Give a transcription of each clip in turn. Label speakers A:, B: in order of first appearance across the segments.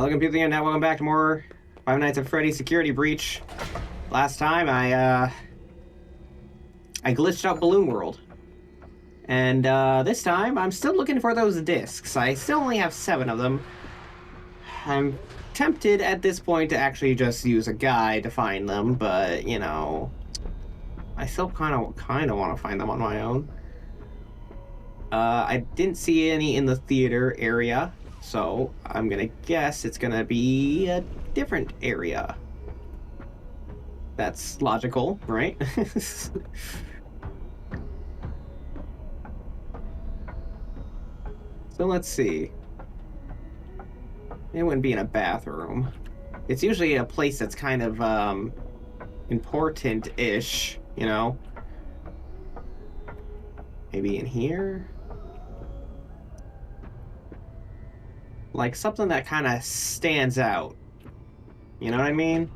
A: Hello, computer internet. Welcome back to more Five Nights at Freddy's Security Breach. Last time, I glitched out Balloon World. And, this time, I'm still looking for those discs. I still only have 7 of them. I'm tempted at this point to actually just use a guide to find them, but, you know, I still kind of want to find them on my own. I didn't see any in the theater area. So, I'm gonna guess it's gonna be a different area. That's logical, right? So let's see. It wouldn't be in a bathroom. It's usually a place that's kind of, important-ish, you know? Maybe in here? Like something that kind of stands out. You know what I mean?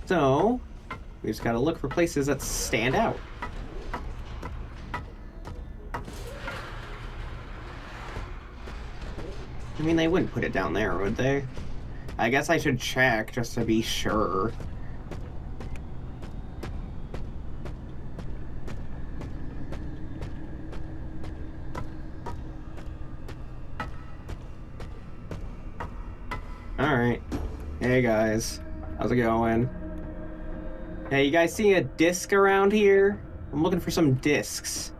A: So, we just gotta look for places that stand out. I mean, they wouldn't put it down there, would they? I guess I should check just to be sure. Alright. Hey guys. How's it going? Hey, you guys see a disc around here? I'm looking for some discs.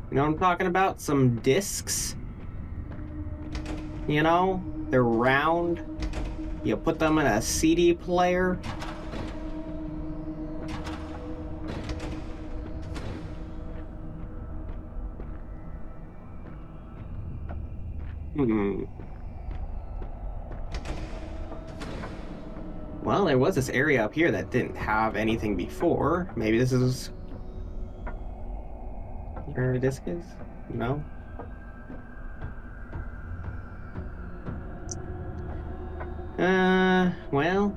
A: You know what I'm talking about? Some discs? You know, they're round. You put them in a CD player. Well, there was this area up here that didn't have anything before. Maybe this is where the disc is? No? Well.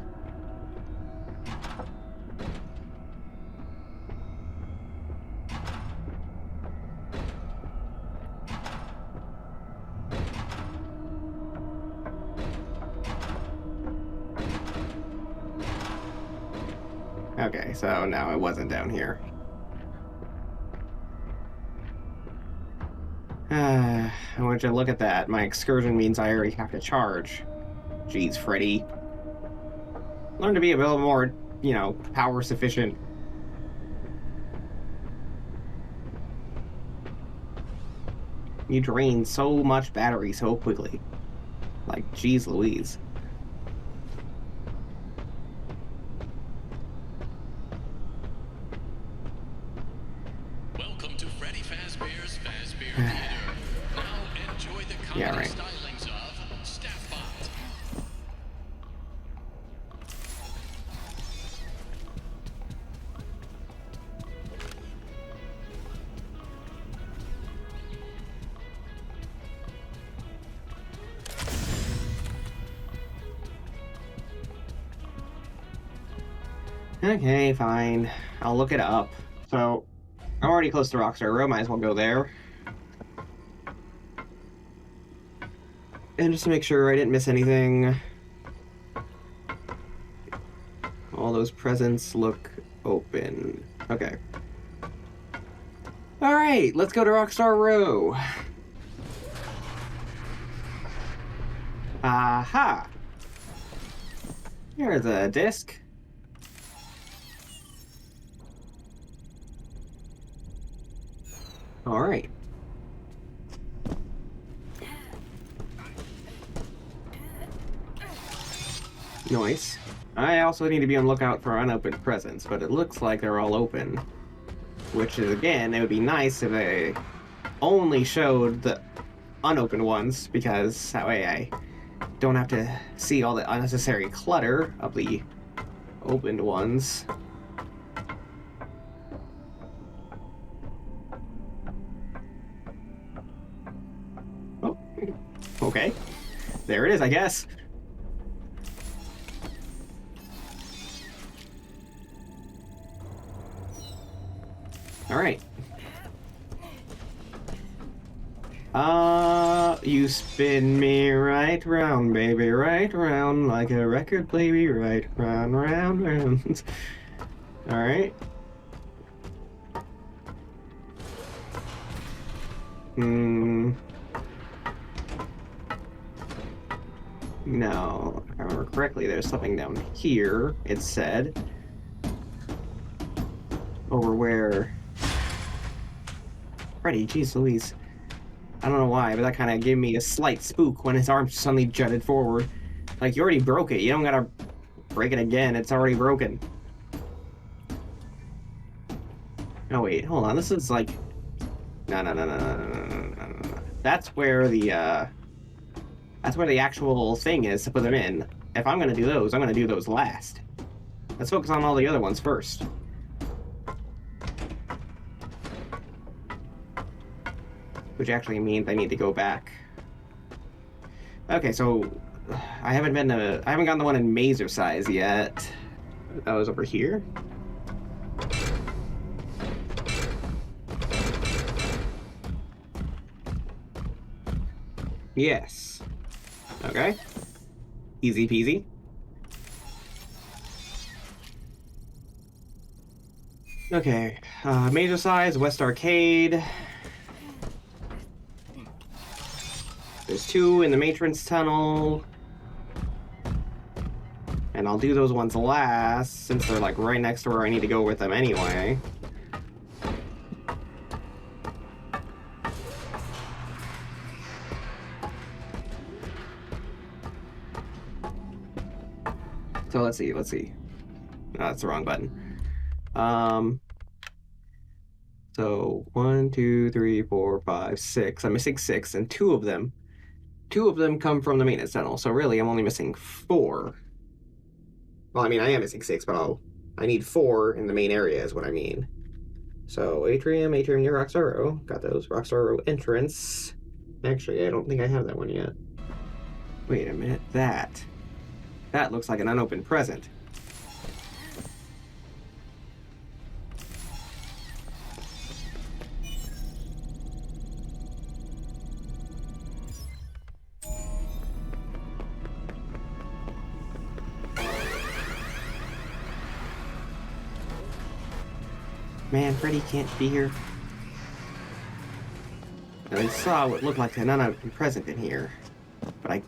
A: Okay, so no, it wasn't down here. I want you to look at that. My excursion means I already have to charge. Jeez, Freddy. Learn to be a little more, you know, power sufficient. You drain so much battery so quickly. Like, geez Louise.
B: Welcome to Freddy Fazbear's Fazbear Theater. Now enjoy the comedy
A: Yeah, right.
B: stylings of JustBored.
A: Okay, fine. I'll look it up. So, I'm already close to Rockstar Row, might as well go there. And just to make sure I didn't miss anything. All those presents look open. Okay. Alright, let's go to Rockstar Row. Aha! Here's a disc. Alright. Nice. I also need to be on the lookout for unopened presents, but it looks like they're all open. Which is, again, it would be nice if they only showed the unopened ones, because that way I don't have to see all the unnecessary clutter of the opened ones. Oh, okay. There it is, I guess. All right. You spin me right round, baby, right round, like a record, baby, right round, round, round. All right. No, if I remember correctly, there's something down here, it said. Over where... Freddy, jeez Louise. I don't know why, but that kind of gave me a slight spook when his arm suddenly jutted forward. Like, you already broke it. You don't gotta break it again. It's already broken. Oh, wait. Hold on. This is like... No. That's where the, That's where the actual thing is to put them in. If I'm gonna do those, I'm gonna do those last. Let's focus on all the other ones first. Which actually means I need to go back. Okay, so I haven't gotten the one in Mazer size yet. That was over here. Yes. Okay. Easy peasy. Okay. Mazer size, West Arcade. There's 2 in the Matron's Tunnel. And I'll do those ones last, since they're like right next to where I need to go with them anyway. So let's see. No, that's the wrong button. So 1, 2, 3, 4, 5, 6. I'm missing 6, and 2 of them come from the maintenance tunnel. So really, I'm only missing 4. Well, I mean, I am missing 6, but I need 4 in the main area is what I mean. So atrium near Rockstar Row. Got those. Rockstar Row entrance. Actually, I don't think I have that one yet. Wait a minute. That looks like an unopened present. Man, Freddy can't be here. I saw what looked like an unopened present in here, but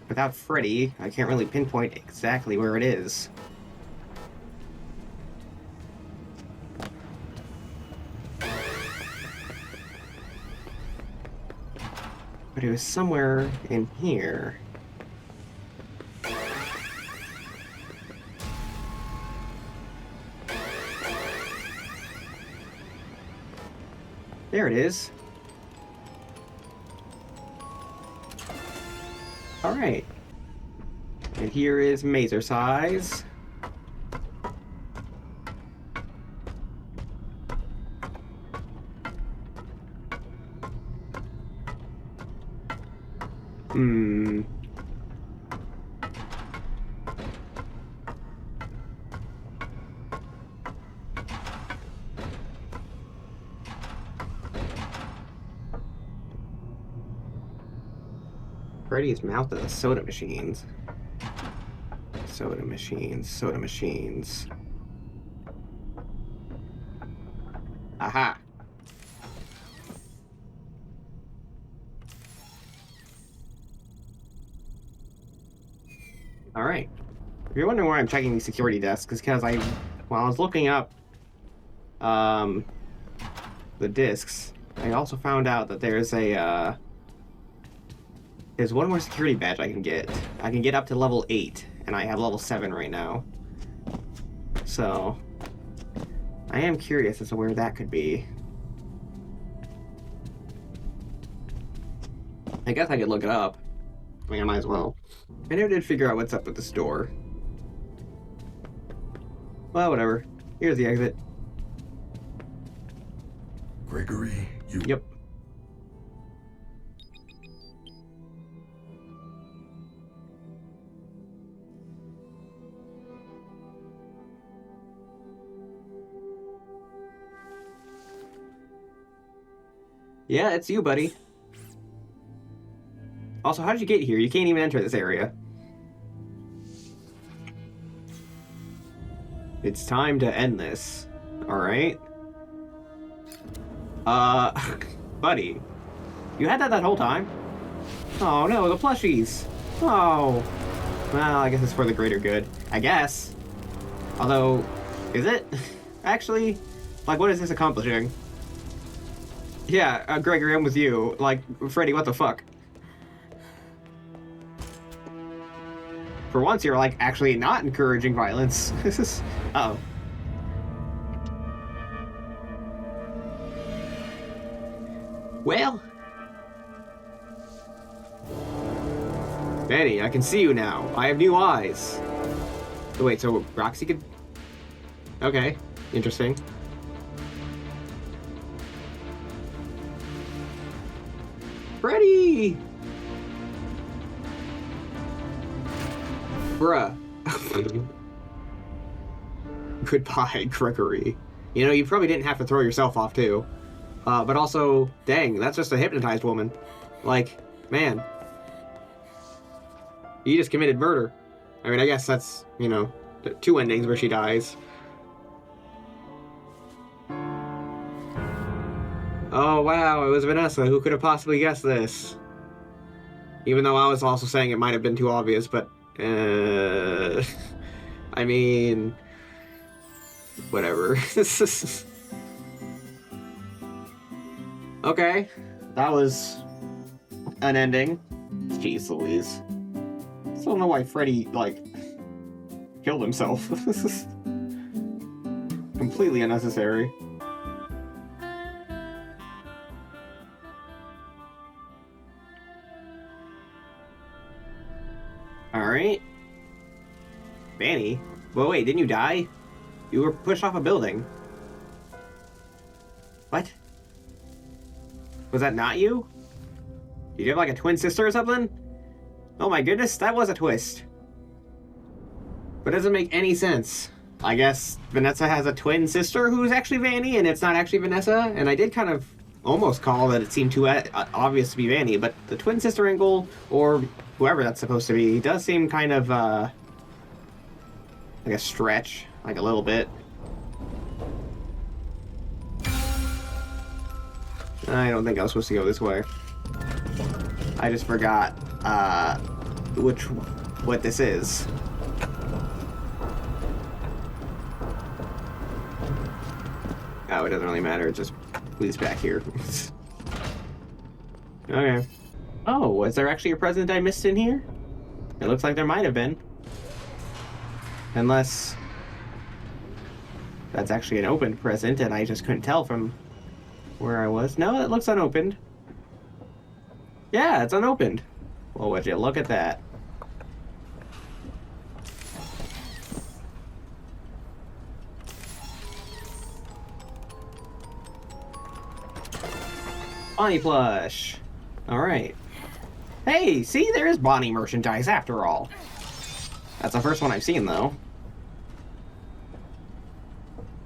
A: without Freddy, I can't really pinpoint exactly where it is. But it was somewhere in here. There it is. All right. And here is Mazer size. Freddy's mouth of the soda machines. Soda machines. Aha! Alright. If you're wondering why I'm checking these security desks, it's because while I was looking up the discs, I also found out that there's one more security badge I can get. I can get up to level 8, and I have level 7 right now. So, I am curious as to where that could be. I guess I could look it up. I mean, I might as well. I never did figure out what's up with this door. Well, whatever. Here's the exit.
C: Gregory, you...
A: Yep. Yeah, it's you, buddy. Also, how did you get here? You can't even enter this area. It's time to end this. Alright? Buddy. You had that whole time? Oh no, the plushies! Oh. Well, I guess it's for the greater good. I guess. Although, is it? Actually, like, what is this accomplishing? Yeah, Gregory, I'm with you. Like, Freddy, what the fuck? For once, you're, like, actually not encouraging violence. This is... Uh-oh. Well... Benny, I can see you now. I have new eyes. Oh, wait, so Roxy could... Okay, interesting. Freddy! Bruh. Goodbye, Gregory. You know, you probably didn't have to throw yourself off, too. But also, dang, that's just a hypnotized woman. Like, man. You just committed murder. I mean, I guess that's, you know, two endings where she dies. Oh, wow, it was Vanessa. Who could have possibly guessed this? Even though I was also saying it might have been too obvious, but... I mean... Whatever. Okay. That was... an ending. Jeez Louise. I don't know why Freddy, like... killed himself. This is... completely unnecessary. Alright. Vanny? Well, wait, didn't you die? You were pushed off a building. What? Was that not you? Did you have like a twin sister or something? Oh my goodness, that was a twist. But it doesn't make any sense. I guess Vanessa has a twin sister who's actually Vanny, and it's not actually Vanessa, and I did kind of almost call that it seemed too obvious to be Vanny, but the twin sister angle, or whoever that's supposed to be, does seem kind of, like a stretch, like a little bit. I don't think I was supposed to go this way. I just forgot, what this is. Oh, it doesn't really matter, it just leads back here. Okay. Oh, was there actually a present I missed in here? It looks like there might have been. Unless... that's actually an open present and I just couldn't tell from where I was. No, it looks unopened. Yeah, it's unopened. Well, would you look at that. Bonnie plush. Alright. Hey, see, there is Bonnie merchandise after all. That's the first one I've seen, though.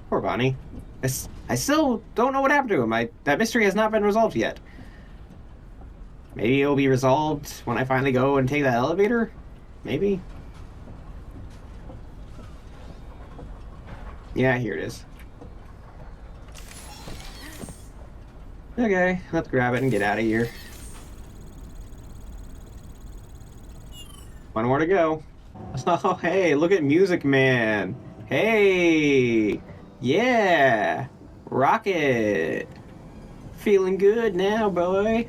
A: Poor Bonnie. I still don't know what happened to him. That mystery has not been resolved yet. Maybe it'll be resolved when I finally go and take that elevator? Maybe? Yeah, here it is. Okay, let's grab it and get out of here. One more to go. Oh, hey, look at Music Man. Hey, yeah, Rocket. Feeling good now, boy.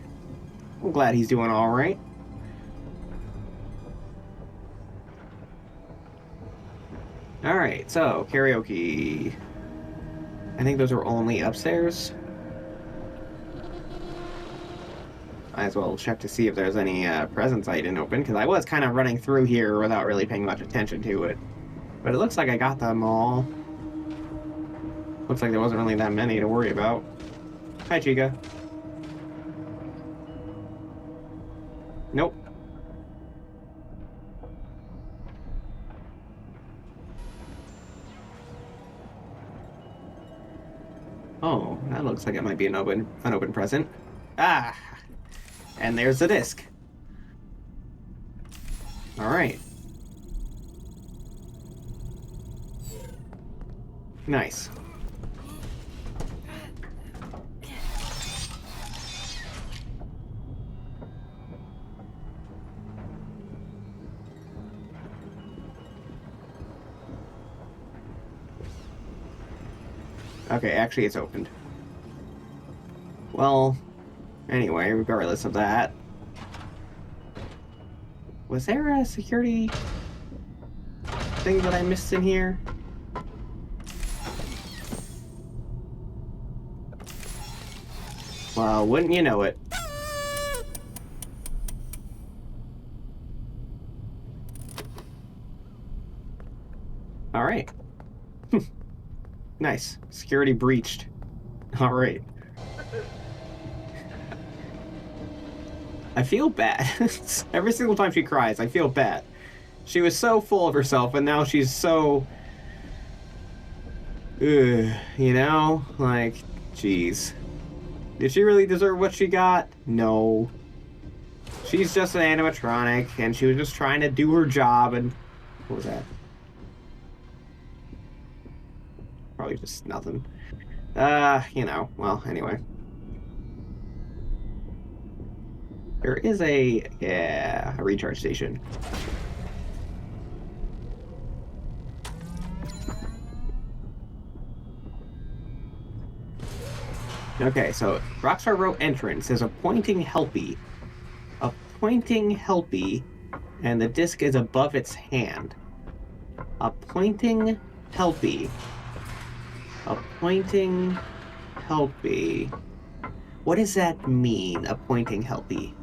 A: I'm glad he's doing all right. All right, so karaoke. I think those are only upstairs. Might as well check to see if there's any presents I didn't open, because I was kind of running through here without really paying much attention to it. But it looks like I got them all. Looks like there wasn't really that many to worry about. Hi, Chica. Nope. Oh, that looks like it might be an unopened present. Ah! And there's the disc. Alright. Nice. Okay, actually it's opened. Well, anyway, regardless of that. Was there a security thing that I missed in here? Well, wouldn't you know it. Alright. Nice. Security breached. Alright. I feel bad. Every single time she cries, I feel bad. She was so full of herself, and now she's so... you know? Like, jeez. Did she really deserve what she got? No. She's just an animatronic, and she was just trying to do her job, and... What was that? Probably just nothing. You know, well, anyway. There is a recharge station. Okay, so Rockstar Row entrance is a pointing helpy. A pointing helpy, and the disc is above its hand. A pointing helpy. A pointing helpy. What does that mean, a pointing helpy?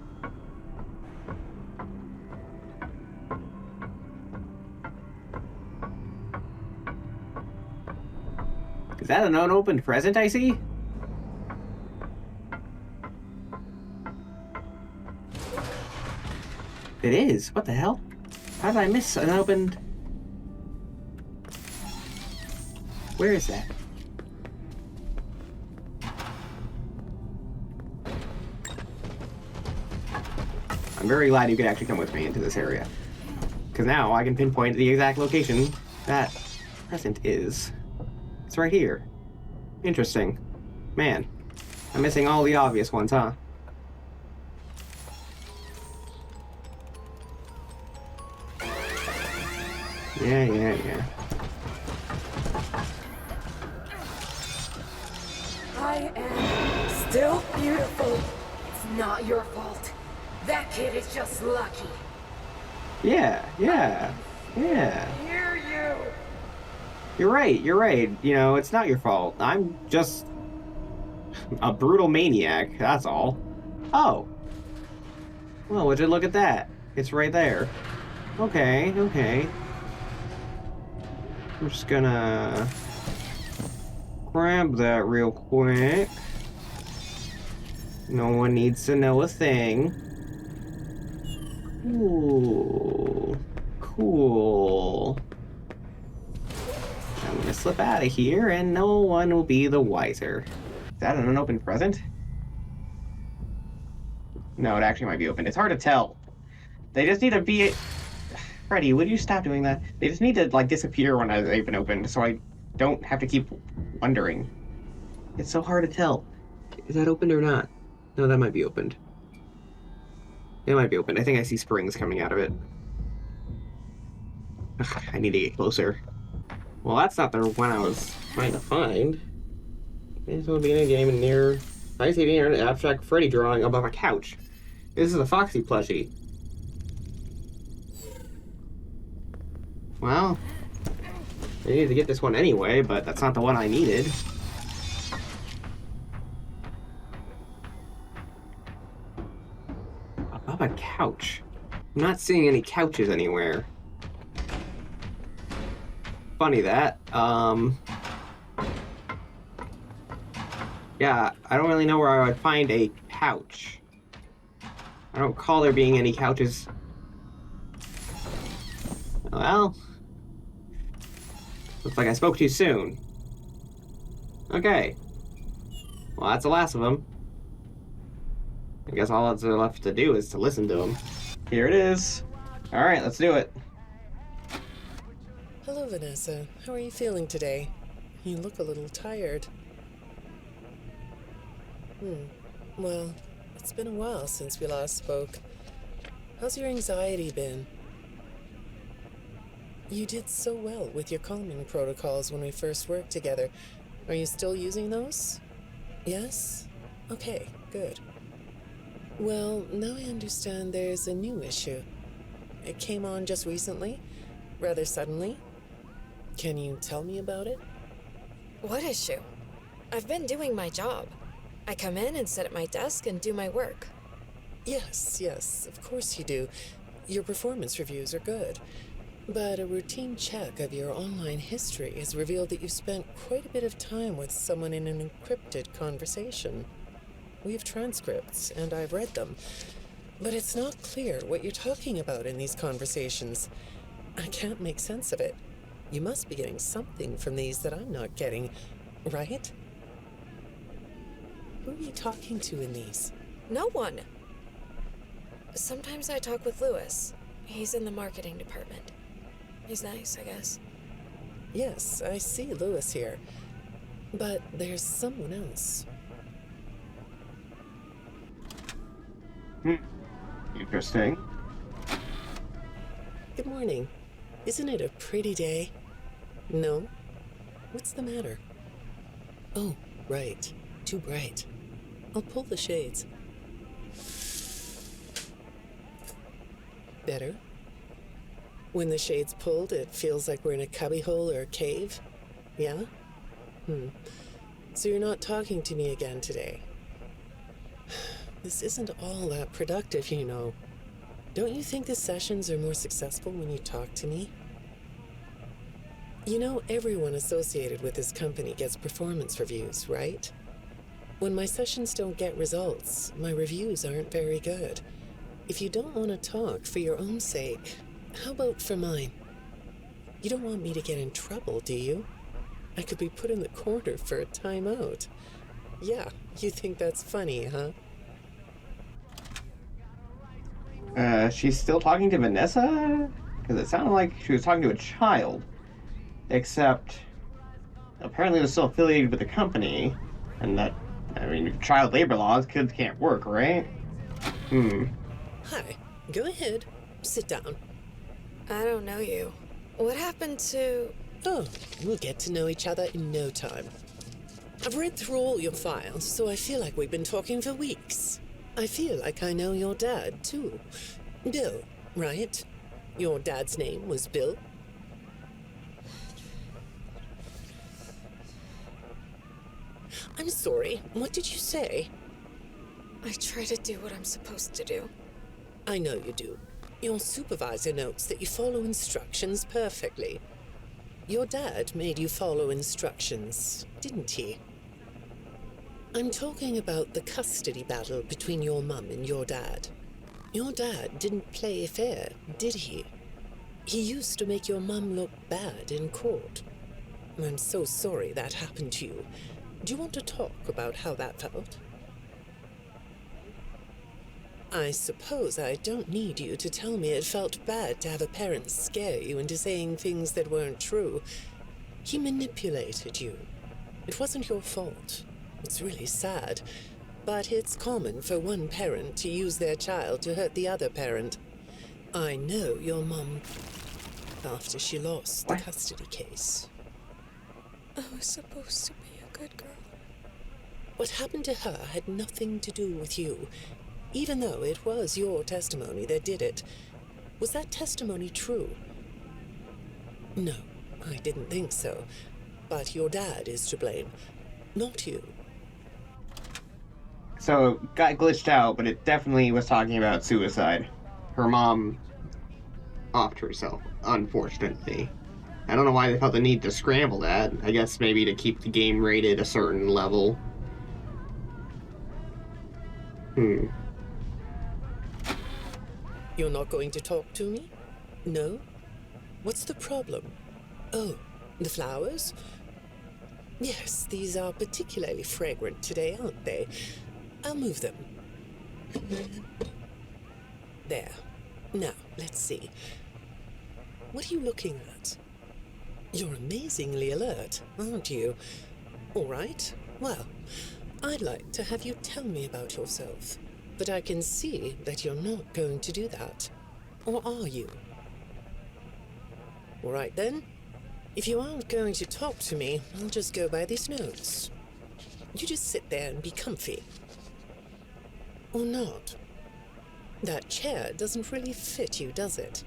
A: Is that an unopened present I see? It is. What the hell? How did I miss an unopened... Where is that? I'm very glad you could actually come with me into this area. Because now I can pinpoint the exact location that present is. It's right here. Interesting. Man, I'm missing all the obvious ones, huh? Yeah.
C: I am still beautiful. It's not your fault. That kid is just lucky.
A: Yeah.
C: Hear you.
A: You're right. You know, it's not your fault. I'm just a brutal maniac, that's all. Oh. Well, would you look at that? It's right there. Okay. I'm just gonna grab that real quick. No one needs to know a thing. Ooh, cool. I'm gonna slip out of here and no one will be the wiser. Is that an unopened present? No, it actually might be open. It's hard to tell. They just need to be... Freddy, would you stop doing that? They just need to, like, disappear when they've been opened, so I don't have to keep wondering. It's so hard to tell. Is that opened or not? No, that might be opened. It might be opened. I think I see springs coming out of it. Ugh, I need to get closer. Well, that's not the one I was trying to find. This will be in a game near... I see near an abstract Freddy drawing above a couch. This is a Foxy plushie. Well, I needed to get this one anyway, but that's not the one I needed. Above a couch. I'm not seeing any couches anywhere. Funny that. Yeah, I don't really know where I would find a couch. I don't recall there being any couches. Well, looks like I spoke too soon. Okay. Well, that's the last of them. I guess all that's left to do is to listen to him. Here it is. Alright, let's do it.
D: Hello, Vanessa. How are you feeling today? You look a little tired. Well, it's been a while since we last spoke. How's your anxiety been? You did so well with your calming protocols when we first worked together. Are you still using those? Yes? Okay, good. Well, now I understand there's a new issue. It came on just recently, rather suddenly. Can you tell me about it?
E: What issue? I've been doing my job. I come in and sit at my desk and do my work.
D: Yes, of course you do. Your performance reviews are good. But a routine check of your online history has revealed that you've spent quite a bit of time with someone in an encrypted conversation. We have transcripts, and I've read them. But it's not clear what you're talking about in these conversations. I can't make sense of it. You must be getting something from these that I'm not getting, right? Who are you talking to in these?
E: No one. Sometimes I talk with Lewis. He's in the marketing department. He's nice, I guess.
D: Yes, I see Lewis here. But there's someone else.
A: Interesting.
D: Good morning. Isn't it a pretty day? No? What's the matter? Oh, right. Too bright. I'll pull the shades. Better? When the shade's pulled, it feels like we're in a cubbyhole or a cave? Yeah? So you're not talking to me again today? This isn't all that productive, you know. Don't you think the sessions are more successful when you talk to me? You know, everyone associated with this company gets performance reviews, right? When my sessions don't get results, my reviews aren't very good. If you don't want to talk for your own sake, how about for mine? You don't want me to get in trouble, do you? I could be put in the corner for a timeout. Yeah, you think that's funny, huh?
A: She's still talking to Vanessa? Because it sounded like she was talking to a child. Except, apparently it was still affiliated with the company. And that, I mean, child labor laws, kids can't work, right?
D: Hi, go ahead. Sit down.
E: I don't know you. What happened to...
D: Oh, we'll get to know each other in no time. I've read through all your files, so I feel like we've been talking for weeks. I feel like I know your dad, too. Bill, right? Your dad's name was Bill? I'm sorry, what did you say?
E: I try to do what I'm supposed to do.
D: I know you do. Your supervisor notes that you follow instructions perfectly. Your dad made you follow instructions, didn't he? I'm talking about the custody battle between your mum and your dad. Your dad didn't play fair, did he? He used to make your mum look bad in court. I'm so sorry that happened to you. Do you want to talk about how that felt? I suppose I don't need you to tell me it felt bad to have a parent scare you into saying things that weren't true. He manipulated you. It wasn't your fault. It's really sad, but it's common for one parent to use their child to hurt the other parent. I know your mum after she lost the custody case.
E: I was supposed to be a good girl.
D: What happened to her had nothing to do with you, even though it was your testimony that did it. Was that testimony true? No, I didn't think so. But your dad is to blame, not you.
A: So, it got glitched out, but it definitely was talking about suicide. Her mom offed herself, unfortunately. I don't know why they felt the need to scramble that. I guess maybe to keep the game rated a certain level.
D: You're not going to talk to me? No? What's the problem? Oh, the flowers? Yes, these are particularly fragrant today, aren't they? I'll move them. There. Now, let's see. What are you looking at? You're amazingly alert, aren't you? All right. Well, I'd like to have you tell me about yourself. But I can see that you're not going to do that. Or are you? All right then. If you aren't going to talk to me, I'll just go by these notes. You just sit there and be comfy. Or not. That chair doesn't really fit you, does it?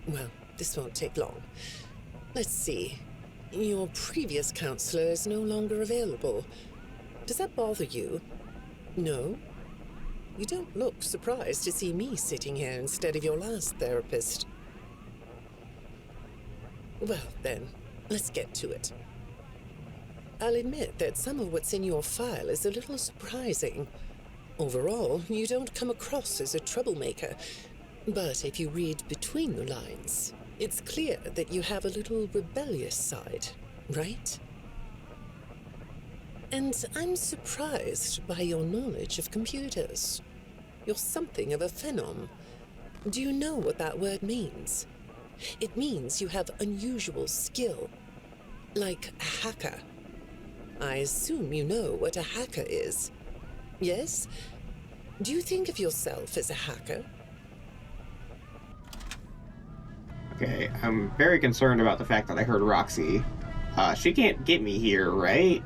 D: Well, this won't take long. Let's see. Your previous counselor is no longer available. Does that bother you? No? You don't look surprised to see me sitting here instead of your last therapist. Well, then, let's get to it. I'll admit that some of what's in your file is a little surprising. Overall, you don't come across as a troublemaker. But if you read between the lines, it's clear that you have a little rebellious side, right? And I'm surprised by your knowledge of computers. You're something of a phenom. Do you know what that word means? It means you have unusual skill. Like a hacker. I assume you know what a hacker is. Yes? Do you think of yourself as a hacker?
A: Okay, I'm very concerned about the fact that I heard Roxy. She can't get me here, right?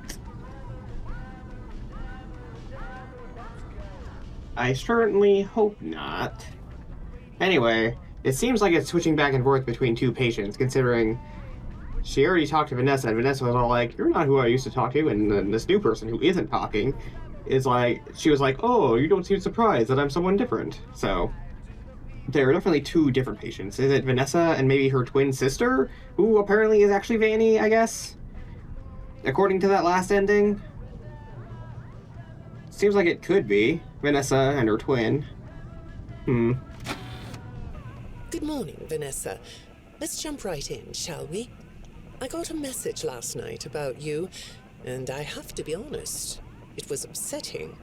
A: I certainly hope not. Anyway, it seems like it's switching back and forth between two patients, considering she already talked to Vanessa, and Vanessa was all like, "You're not who I used to talk to," and then this new person who isn't talking is like, she was like, "Oh, you don't seem surprised that I'm someone different." So, there are definitely two different patients. Is it Vanessa and maybe her twin sister, who apparently is actually Vanny, I guess? According to that last ending? Seems like it could be Vanessa and her twin.
D: Good morning, Vanessa. Let's jump right in, shall we? I got a message last night about you, and I have to be honest, it was upsetting.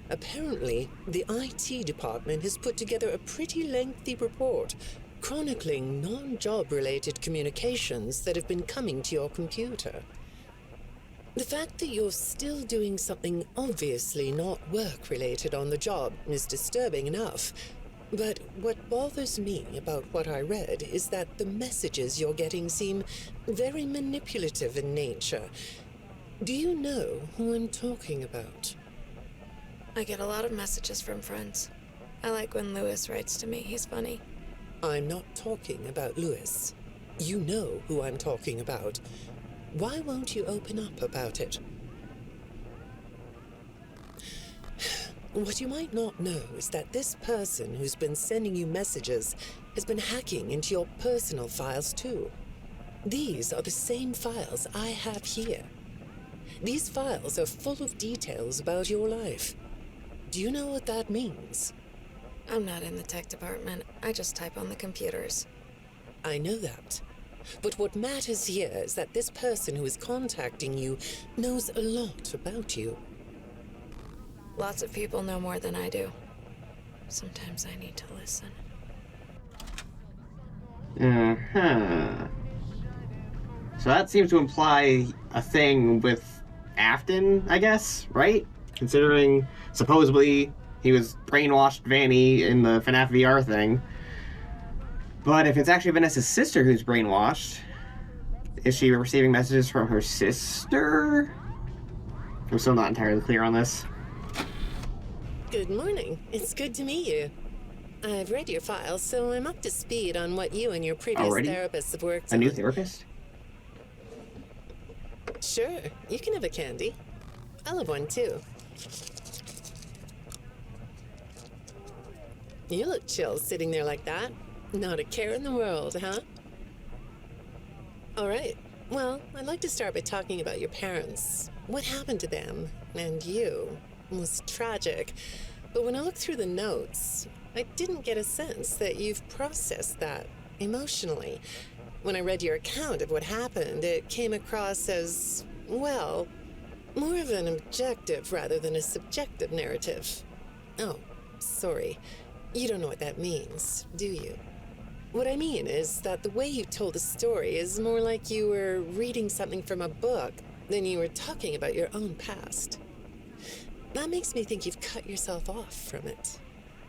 D: Apparently, the IT department has put together a pretty lengthy report chronicling non-job-related communications that have been coming to your computer. The fact that you're still doing something obviously not work-related on the job is disturbing enough. But what bothers me about what I read is that the messages you're getting seem very manipulative in nature. Do you know who I'm talking about?
E: I get a lot of messages from friends. I like when Lewis writes to me. He's funny.
D: I'm not talking about Lewis. You know who I'm talking about. Why won't you open up about it? What you might not know is that this person who's been sending you messages has been hacking into your personal files too. These are the same files I have here. These files are full of details about your life. Do you know what that means?
E: I'm not in the tech department. I just type on the computers.
D: I know that. But what matters here is that this person who is contacting you knows a lot about you.
E: Lots of people know more than I do. Sometimes I need to listen.
A: So that seems to imply a thing with Afton, I guess, right? Considering supposedly he was brainwashed Vanny in the FNAF VR thing. But if it's actually Vanessa's sister who's brainwashed, is she receiving messages from her sister? I'm still not entirely clear on this.
D: Good morning. It's good to meet you. I've read your file, so I'm up to speed on what you and your previous
A: Already?
D: therapists have worked
A: A
D: on.
A: new therapist?
D: Sure, you can have a candy. I'll have one too. You look chill sitting there like that. Not a care in the world, huh? All right. Well, I'd like to start by talking about your parents. What happened to them and you was tragic. But when I looked through the notes, I didn't get a sense that you've processed that emotionally. When I read your account of what happened, it came across as, well, more of an objective rather than a subjective narrative. Oh, sorry. You don't know what that means, do you? What I mean is that the way you told the story is more like you were reading something from a book than you were talking about your own past. That makes me think you've cut yourself off from it.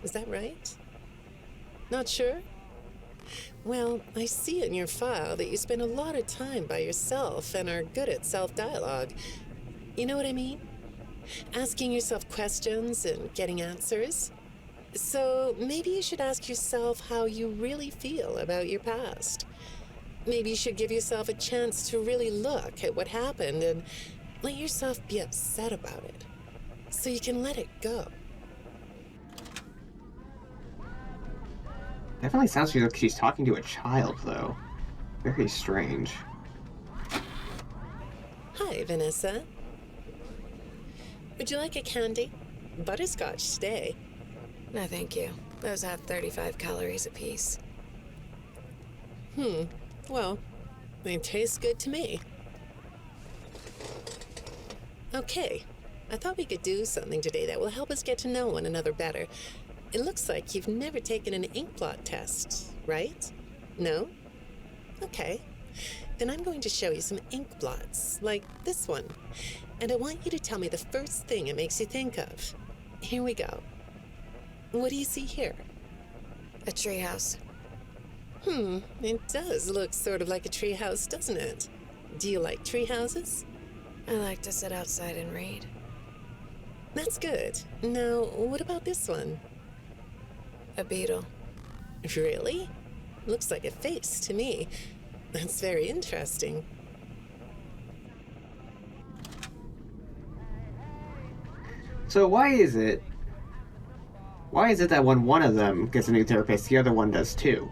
D: Is that right? Not sure? Well, I see in your file that you spend a lot of time by yourself and are good at self-dialogue. You know what I mean? Asking yourself questions and getting answers. So maybe you should ask yourself how you really feel about your past. Maybe you should give yourself a chance to really look at what happened and let yourself be upset about it, so you can let it go.
A: Definitely sounds like she's talking to a child, though. Very strange.
D: Hi, Vanessa. Would you like a candy? Butterscotch today.
E: No, thank you. Those have 35 calories apiece.
D: Well, they taste good to me. Okay, I thought we could do something today that will help us get to know one another better. It looks like you've never taken an ink blot test, right? No? Okay. Then I'm going to show you some ink blots, like this one. And I want you to tell me the first thing it makes you think of. Here we go. What do you see here?
E: A treehouse.
D: It does look sort of like a treehouse, doesn't it? Do you like treehouses?
E: I like to sit outside and read.
D: That's good. Now, what about this one?
E: A beetle.
D: Really? Looks like a face to me. That's very interesting.
A: So why is it that when one of them gets a new therapist, the other one does too?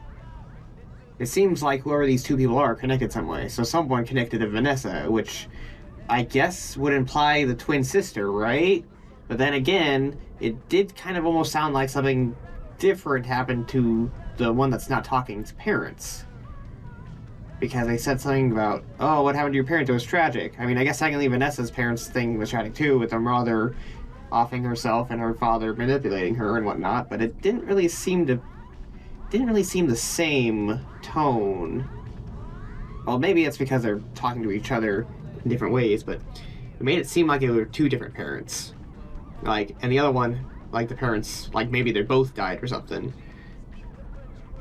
A: It seems like whoever these two people are connected some way. So someone connected to Vanessa, which I guess would imply the twin sister, right? But then again, it did kind of almost sound like something different happened to the one that's not talking's parents. Because they said something about, oh, what happened to your parents? It was tragic. I mean, I guess technically Vanessa's parents' thing was tragic too, with her mother offing herself and her father manipulating her and whatnot, but it didn't really seem the same tone. Well, maybe it's because they're talking to each other in different ways, but it made it seem like it were two different parents. Like, and the other one, like the parents, like maybe they both died or something.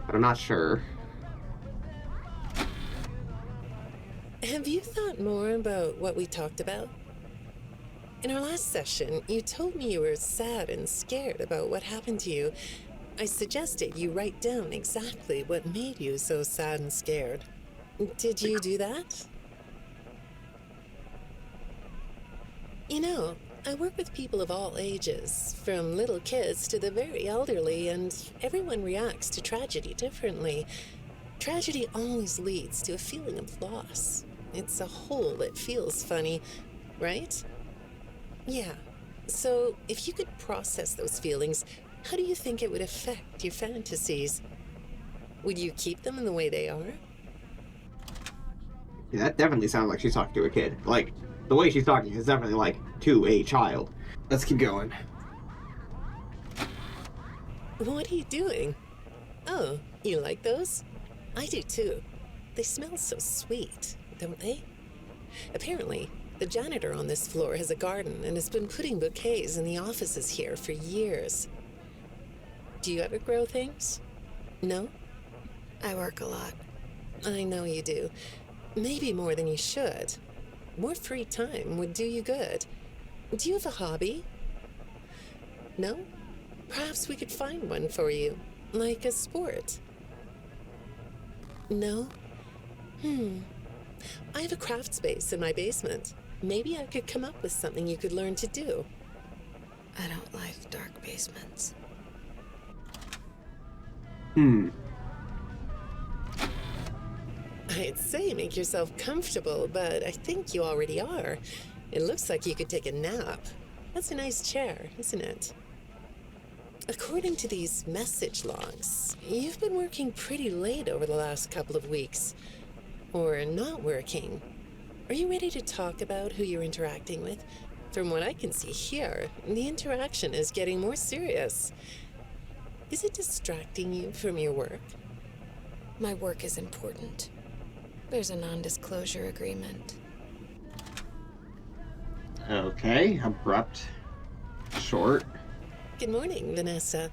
A: But I'm not sure.
D: Have you thought more about what we talked about? In our last session, you told me you were sad and scared about what happened to you. I suggested you write down exactly what made you so sad and scared. Did you do that? You know, I work with people of all ages, from little kids to the very elderly, and everyone reacts to tragedy differently. Tragedy always leads to a feeling of loss. It's a hole that feels funny, right? Yeah. So, if you could process those feelings, how do you think it would affect your fantasies? Would you keep them in the way they are?
A: Yeah, that definitely sounds like she's talking to a kid. Like, the way she's talking is definitely like to a child. Let's keep going.
D: What are you doing? Oh, you like those? I do too. They smell so sweet, don't they? Apparently, the janitor on this floor has a garden and has been putting bouquets in the offices here for years. Do you ever grow things? No?
E: I work a lot.
D: I know you do. Maybe more than you should. More free time would do you good. Do you have a hobby? No? Perhaps we could find one for you, like a sport. No? I have a craft space in my basement. Maybe I could come up with something you could learn to do.
E: I don't like dark basements.
D: I'd say make yourself comfortable, but I think you already are. It looks like you could take a nap. That's a nice chair, isn't it? According to these message logs, you've been working pretty late over the last couple of weeks. Or not working. Are you ready to talk about who you're interacting with? From what I can see here, the interaction is getting more serious. Is it distracting you from your work?
E: My work is important. There's a non-disclosure agreement.
A: Okay, abrupt, short.
D: Good morning, Vanessa.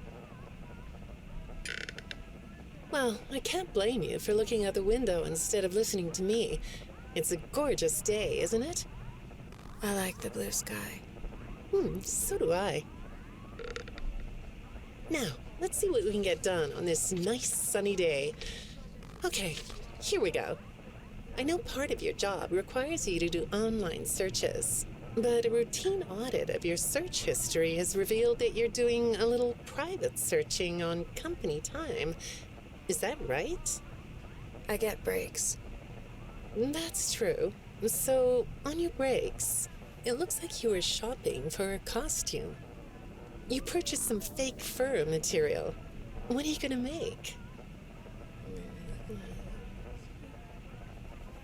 D: Well, I can't blame you for looking out the window instead of listening to me. It's a gorgeous day, isn't it?
E: I like the blue sky.
D: So do I. Now, let's see what we can get done on this nice sunny day. Okay, here we go. I know part of your job requires you to do online searches, but a routine audit of your search history has revealed that you're doing a little private searching on company time. Is that right?
E: I get breaks.
D: That's true. So, on your breaks, it looks like you were shopping for a costume. You purchased some fake fur material. What are you gonna make?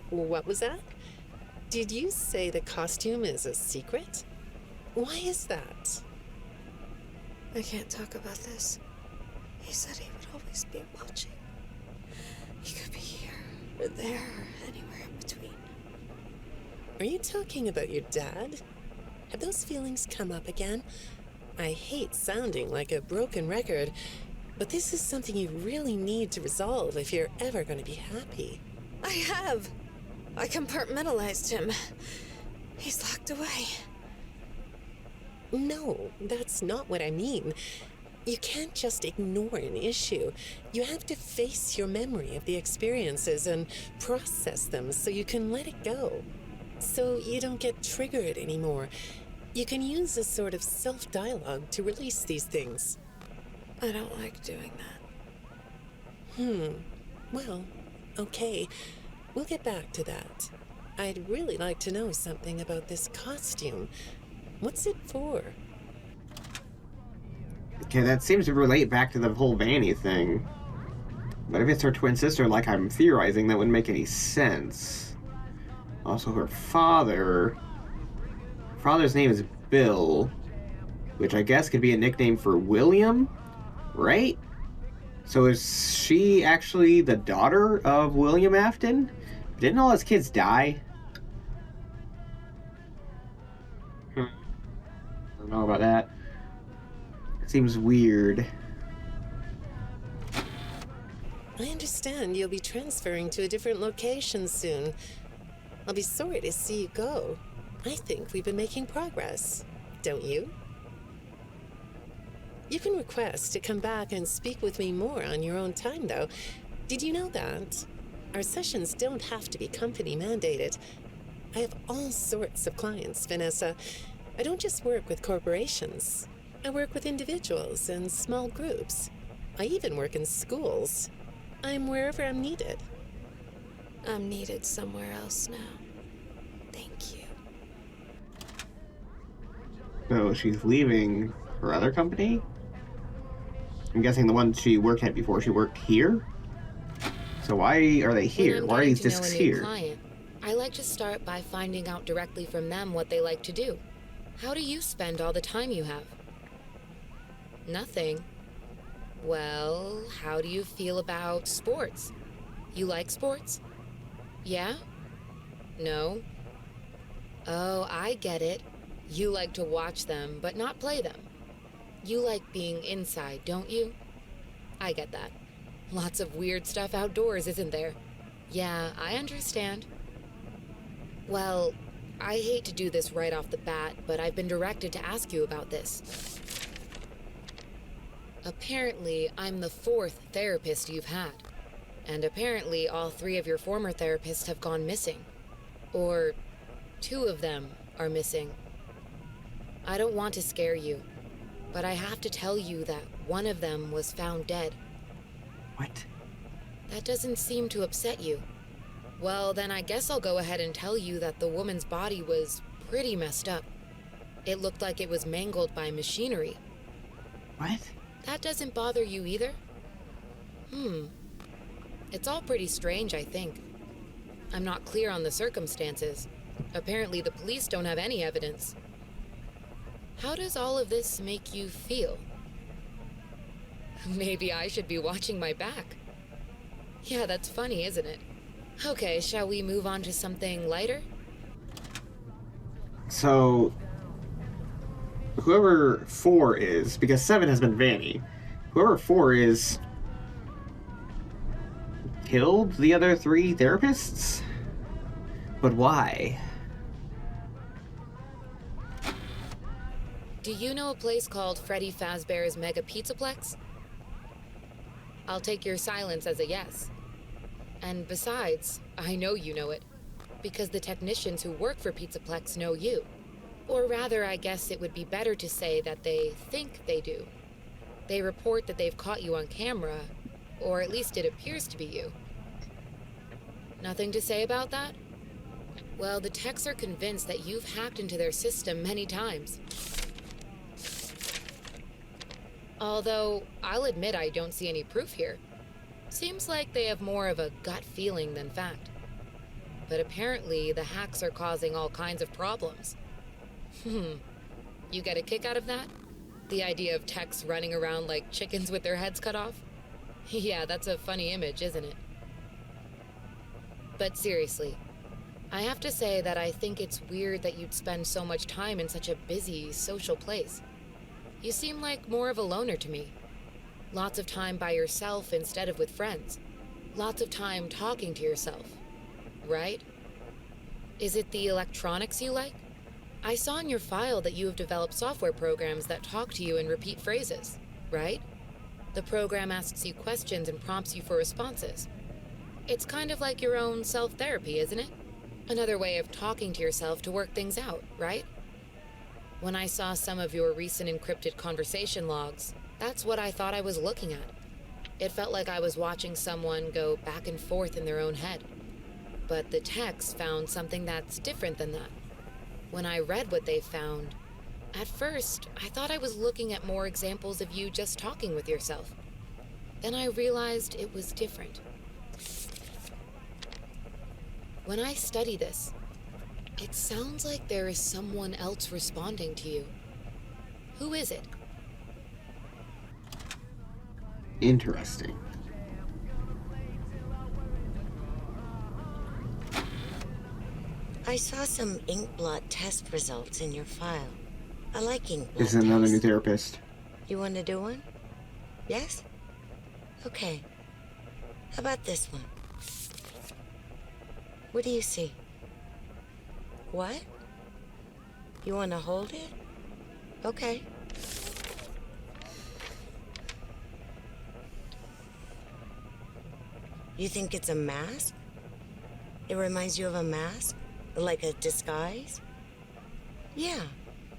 D: What was that? Did you say the costume is a secret? Why is that?
E: I can't talk about this. He said he would always be watching. He could be here, or there, or anywhere in between.
D: Are you talking about your dad? Have those feelings come up again? I hate sounding like a broken record, but this is something you really need to resolve if you're ever going to be happy.
E: I have. I compartmentalized him. He's locked away.
D: No, that's not what I mean. You can't just ignore an issue. You have to face your memory of the experiences and process them so you can let it go. So you don't get triggered anymore. You can use a sort of self-dialogue to release these things.
E: I don't like doing that.
D: Well, okay. We'll get back to that. I'd really like to know something about this costume. What's it for?
A: Okay, that seems to relate back to the whole Vanny thing. But if it's her twin sister, like I'm theorizing, that wouldn't make any sense. Also, her father's name is Bill, which I guess could be a nickname for William, right? So is she actually the daughter of William Afton? Didn't all his kids die? I don't know about that. It seems weird.
D: I understand you'll be transferring to a different location soon. I'll be sorry to see you go. I think we've been making progress, don't you? You can request to come back and speak with me more on your own time, though. Did you know that? Our sessions don't have to be company mandated. I have all sorts of clients, Vanessa. I don't just work with corporations. I work with individuals and small groups. I even work in schools. I'm wherever I'm needed.
E: I'm needed somewhere else now. Thank you.
A: So she's leaving her other company? I'm guessing the one she worked at before she worked here? So why are they here? Why are these discs here?
F: Client, I like to start by finding out directly from them what they like to do. How do you spend all the time you have? Nothing. Well, how do you feel about sports? You like sports? Yeah? No? Oh, I get it. You like to watch them, but not play them. You like being inside, don't you? I get that. Lots of weird stuff outdoors, isn't there? Yeah, I understand. Well, I hate to do this right off the bat, but I've been directed to ask you about this. Apparently, I'm the 4th therapist you've had. And apparently, all 3 of your former therapists have gone missing. Or 2 of them are missing. I don't want to scare you, but I have to tell you that one of them was found dead.
A: What?
F: That doesn't seem to upset you. Well, then I guess I'll go ahead and tell you that the woman's body was pretty messed up. It looked like it was mangled by machinery.
A: What?
F: That doesn't bother you either? It's all pretty strange, I think. I'm not clear on the circumstances. Apparently the police don't have any evidence. How does all of this make you feel? Maybe I should be watching my back. Yeah, that's funny, isn't it? Okay, shall we move on to something lighter?
A: So, whoever 4 is, because 7 has been Vanny, whoever 4 is killed the other 3 therapists? But why?
F: Do you know a place called Freddy Fazbear's Mega Pizzaplex? I'll take your silence as a yes. And besides, I know you know it, because the technicians who work for Pizzaplex know you. Or rather, I guess it would be better to say that they think they do. They report that they've caught you on camera, or at least it appears to be you. Nothing to say about that? Well, the techs are convinced that you've hacked into their system many times. Although, I'll admit I don't see any proof here. Seems like they have more of a gut feeling than fact. But apparently, the hacks are causing all kinds of problems. You get a kick out of that? The idea of techs running around like chickens with their heads cut off? Yeah, that's a funny image, isn't it? But seriously, I have to say that I think it's weird that you'd spend so much time in such a busy, social place. You seem like more of a loner to me. Lots of time by yourself instead of with friends. Lots of time talking to yourself. Right? Is it the electronics you like? I saw in your file that you have developed software programs that talk to you in repeat phrases, right? The program asks you questions and prompts you for responses. It's kind of like your own self-therapy, isn't it? Another way of talking to yourself to work things out, right? When I saw some of your recent encrypted conversation logs, that's what I thought I was looking at. It felt like I was watching someone go back and forth in their own head. But the techs found something that's different than that. When I read what they found, at first, I thought I was looking at more examples of you just talking with yourself. Then I realized it was different. When I study this, it sounds like there is someone else responding to you. Who is it?
A: Interesting.
G: I saw some ink blot test results in your file. I like ink blot
A: This is another new
G: tests.
A: therapist.
G: You want to do one? Yes? Okay. How about this one? What do you see? What? You want to hold it? Okay. You think it's a mask? It reminds you of a mask? Like a disguise? Yeah,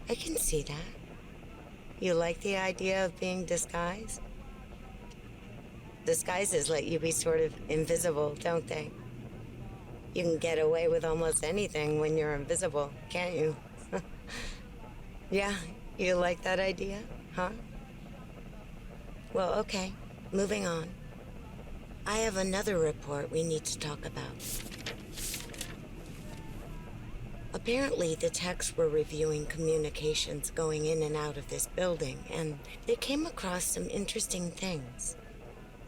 G: I can see that. You like the idea of being disguised? Disguises let you be sort of invisible, don't they? You can get away with almost anything when you're invisible, can't you? Yeah, you like that idea, huh? Well, okay, moving on. I have another report we need to talk about. Apparently, the techs were reviewing communications going in and out of this building, and they came across some interesting things.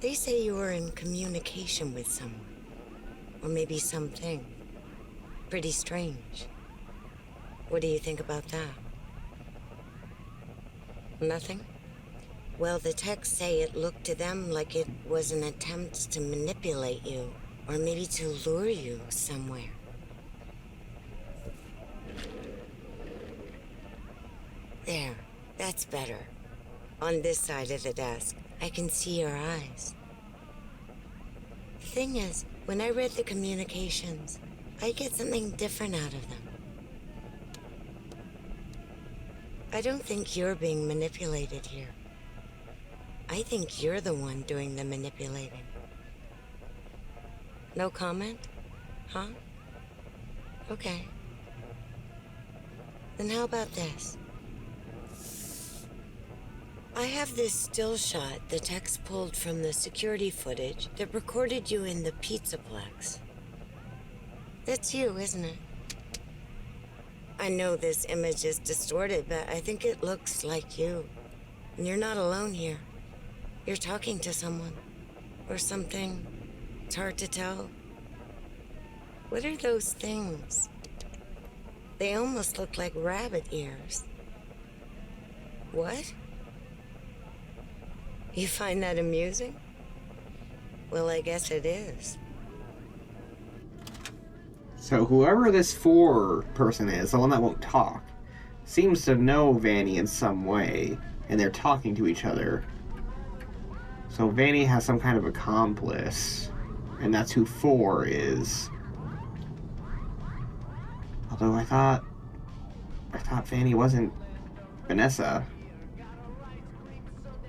G: They say you were in communication with someone, or maybe something. Pretty strange. What do you think about that? Nothing? Well, the techs say it looked to them like it was an attempt to manipulate you, or maybe to lure you somewhere. There, that's better. On this side of the desk, I can see your eyes. The thing is, when I read the communications, I get something different out of them. I don't think you're being manipulated here. I think you're the one doing the manipulating. No comment? Huh? Okay. Then how about this? I have this still shot the techs pulled from the security footage that recorded you in the Pizzaplex. That's you, isn't it? I know this image is distorted, but I think it looks like you. And you're not alone here. You're talking to someone. Or something. It's hard to tell. What are those things? They almost look like rabbit ears. What? You find that amusing? Well, I guess it is.
A: So whoever this 4 person is, the one that won't talk, seems to know Vanny in some way, and they're talking to each other. So Vanny has some kind of accomplice, and that's who 4 is. Although I thought Vanny wasn't Vanessa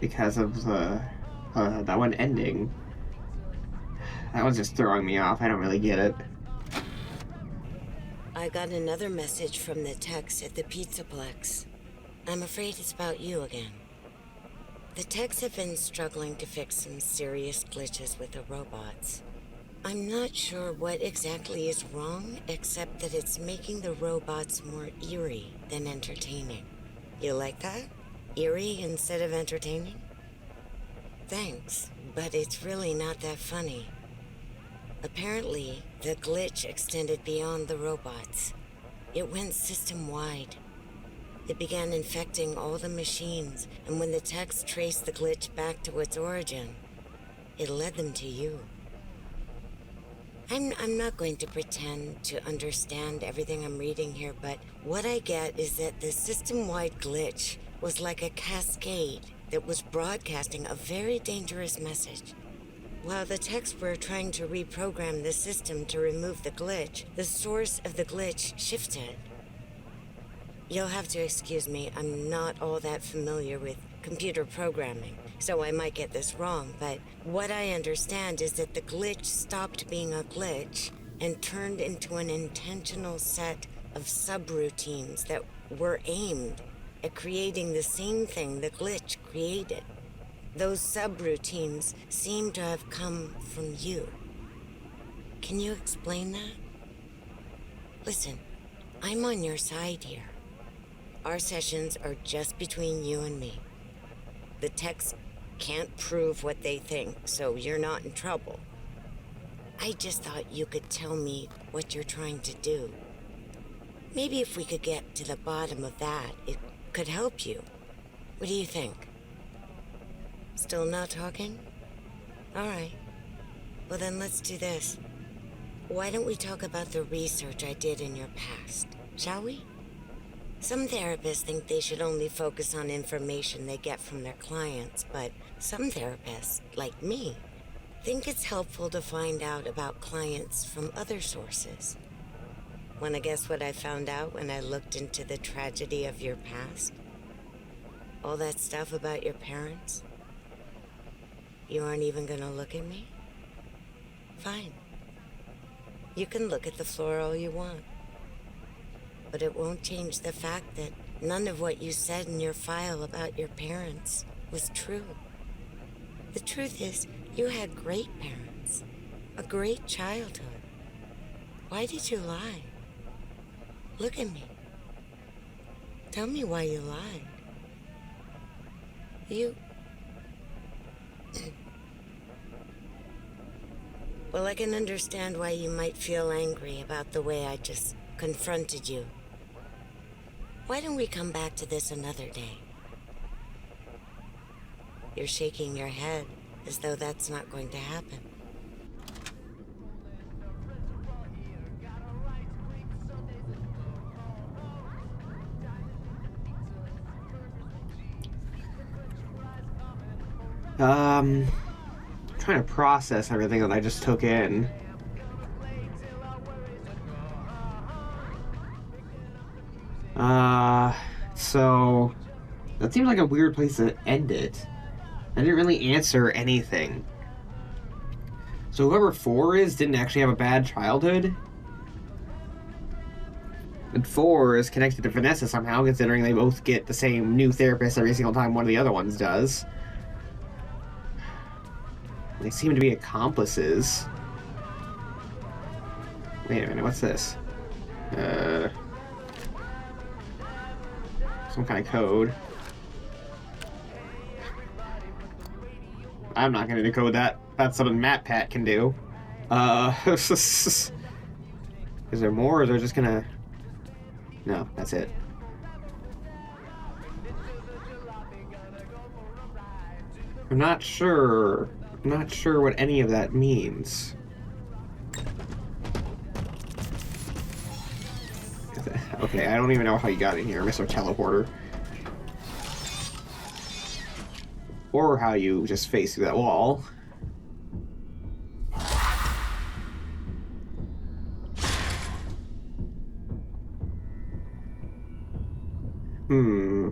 A: because of the that one ending. That was just throwing me off. I don't really get it.
G: I got another message from the techs at the Pizzaplex. I'm afraid it's about you again. The techs have been struggling to fix some serious glitches with the robots. I'm not sure what exactly is wrong, except that it's making the robots more eerie than entertaining. You like that? Eerie instead of entertaining? Thanks, but it's really not that funny. Apparently, the glitch extended beyond the robots. It went system-wide. It began infecting all the machines, and when the techs traced the glitch back to its origin, it led them to you. I'm not going to pretend to understand everything I'm reading here, but what I get is that the system-wide glitch was like a cascade that was broadcasting a very dangerous message. While the techs were trying to reprogram the system to remove the glitch, the source of the glitch shifted. You'll have to excuse me, I'm not all that familiar with computer programming, so I might get this wrong, but what I understand is that the glitch stopped being a glitch and turned into an intentional set of subroutines that were aimed at creating the same thing the glitch created. Those subroutines seem to have come from you. Can you explain that? Listen, I'm on your side here. Our sessions are just between you and me. The techs can't prove what they think, so you're not in trouble. I just thought you could tell me what you're trying to do. Maybe if we could get to the bottom of that, it could help you. What do you think? Still not talking? All right. Well, then let's do this. Why don't we talk about the research I did in your past, shall we? Some therapists think they should only focus on information they get from their clients, but some therapists, like me, think it's helpful to find out about clients from other sources. Wanna guess what I found out when I looked into the tragedy of your past? All that stuff about your parents? You aren't even gonna look at me? Fine. You can look at the floor all you want. But it won't change the fact that none of what you said in your file about your parents was true. The truth is, you had great parents, a great childhood. Why did you lie? Look at me. Tell me why you lied. Well, I can understand why you might feel angry about the way I just confronted you. Why don't we come back to this another day? You're shaking your head as though that's not going to happen.
A: Trying to process everything that I just took in. So that seems like a weird place to end it. I didn't really answer anything. So whoever 4 is didn't actually have a bad childhood? And 4 is connected to Vanessa somehow, considering they both get the same new therapist every single time one of the other ones does. They seem to be accomplices. Wait a minute, what's this? some kind of code. I'm not gonna decode that. That's something MatPat can do. Is there more, or is there just gonna... No, that's it. I'm not sure. I'm not sure what any of that means. Okay, I don't even know how you got in here, Mr. Teleporter. Or how you just face through that wall. Hmm.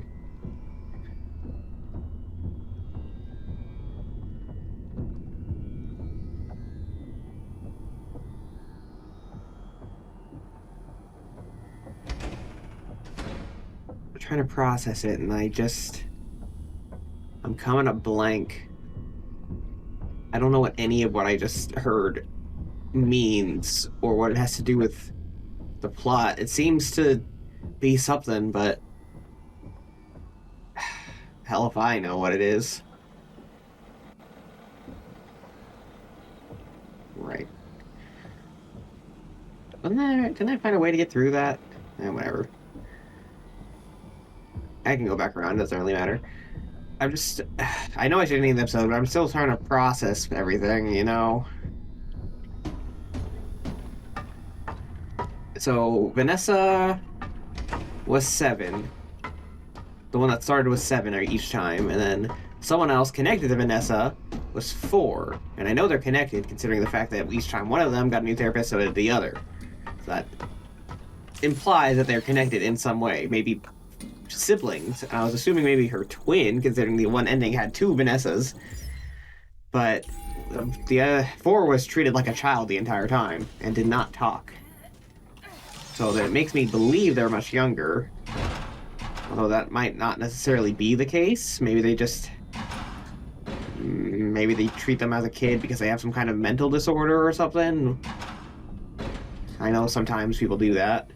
A: I'm trying to process it, and I'm coming up blank. I don't know what any of what I just heard means, or what it has to do with the plot. It seems to be something, but hell if I know what it is. Right. Didn't I find a way to get through that? Whatever. I can go back around, doesn't really matter. I know I should end the episode, but I'm still trying to process everything, you know? So, Vanessa was 7. The one that started was 7 each time, and then someone else connected to Vanessa was 4. And I know they're connected, considering the fact that each time one of them got a new therapist, so did the other. So that implies that they're connected in some way. Maybe siblings. I was assuming maybe her twin, considering the one ending had 2 Vanessas. But the 4 was treated like a child the entire time, and did not talk. So that it makes me believe they're much younger. Although that might not necessarily be the case. Maybe they treat them as a kid because they have some kind of mental disorder or something. I know sometimes people do that.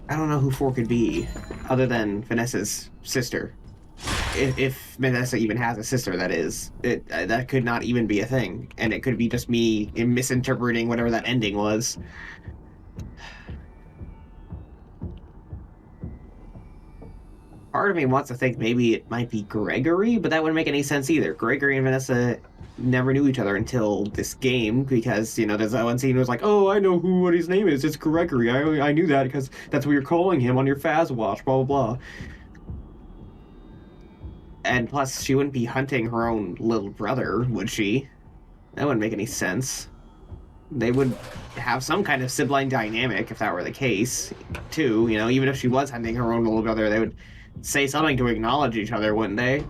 A: I don't know who 4 could be, other than Vanessa's sister. If Vanessa even has a sister, that is. That could not even be a thing. And it could be just me misinterpreting whatever that ending was. Part of me wants to think maybe it might be Gregory, but that wouldn't make any sense either. Gregory and Vanessa never knew each other until this game, because, you know, there's that one scene was like, oh, I know what his name is. It's Gregory. I knew that because that's what you're calling him on your Faz watch, blah, blah, blah. And plus, she wouldn't be hunting her own little brother, would she? That wouldn't make any sense. They would have some kind of sibling dynamic if that were the case, too. You know, even if she was hunting her own little brother, they would say something to acknowledge each other, wouldn't they?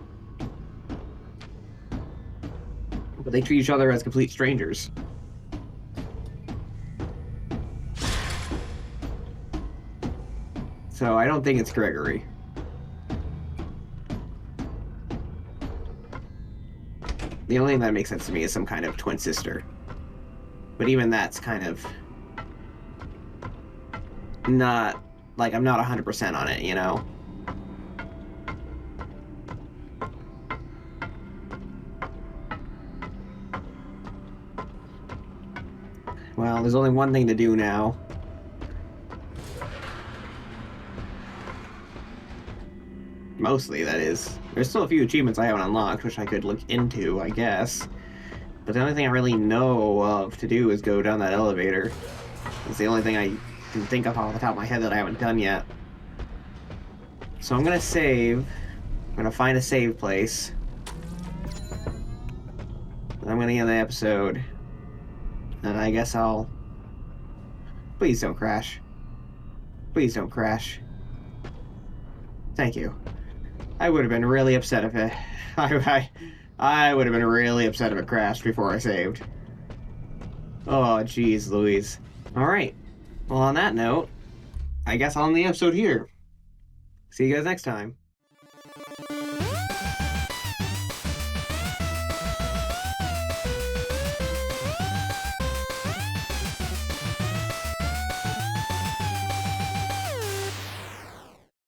A: But they treat each other as complete strangers. So I don't think it's Gregory. The only thing that makes sense to me is some kind of twin sister. But even that's kind of not, like, I'm not 100% on it, you know? Well, there's only one thing to do now. Mostly, that is. There's still a few achievements I haven't unlocked, which I could look into, I guess. But the only thing I really know of to do is go down that elevator. It's the only thing I can think of off the top of my head that I haven't done yet. So I'm gonna save. I'm gonna find a save place. And I'm gonna end the episode. And I guess I'll... Please don't crash. Please don't crash. Thank you. I would have been really upset if it... I would have been really upset if it crashed before I saved. Oh, jeez Louise. Alright. Well, on that note, I guess I'll end the episode here. See you guys next time.